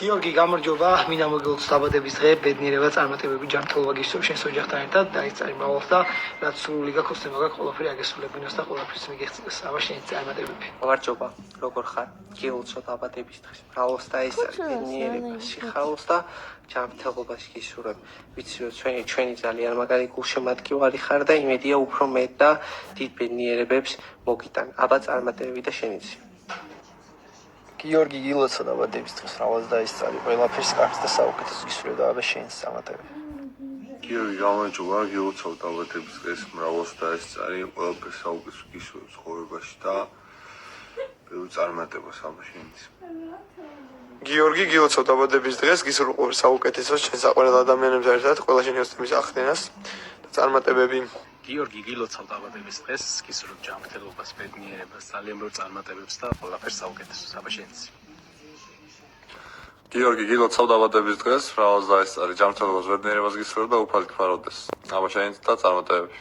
გიორგი, გამარჯობა. მინდა მოგილოცოთ დაბადების დღე, ბედნიერება, წარმატებები, ჯანმრთელობა გისურვებ შენს ოჯახთან ერთად, დაიწყარი მრავალს და რაც სრული გაქვს, ოცნება გაქვს, ყველაფერი აგესრულებინოს და ყველაფერს მიგეღწევს. აბა შენი წარმატებები. გამარჯობა, როგორ ხარ? გილოცოთ დაბადების დღეს, მრავალს და ეს არის ბედნიერება, სიხარულს და ჯანმრთელობას გისურვებ. ვიცი რომ ჩვენი ძალიან მაგარი გულშემატკივარი ხარ და იმედია უფრო მეტ და დიდ ბედნიერებებს მოგიტან. აბა წარმატებები და შენიც. გიორგი, გილოცოთ დაბადების დღეს, მრავალს და ის წარი, ყველაფერს კარგს და საუკეთესოს გისურვებ და აბა შენს წარმატებები. გიორგი, გამარჯობა, გილოცავ დაბადების დღეს, მრავალს და ეს წარი, ყველაფერს საუკეთესოს გისურვებ ცხოვრებაში და ბევრ წარმატებას აბა შენიც. გიორგი, გილოცავ დაბადების დღეს, გისურვებ ყველაფერს საუკეთესოს შენ საყვარელ ადამიანებს ერთად, ყველა შენი ოცნების ახდენას და წარმატებები. გიორგი, გილოცავ დაბადების დღეს, გისურვებ ჯანმრთელობას, ბედნიერებას, ძალიან ბევრ წარმატებებს და ყველაფერს საუკეთესოს. აბა შენც. გიორგი, გილოცავ დაბადების დღეს, მრავალს და ეს წარი, ჯანმრთელობას, ბედნიერებას გისურვებ და უფალ გფარობდეს. აბა შენიც და წარმატებები.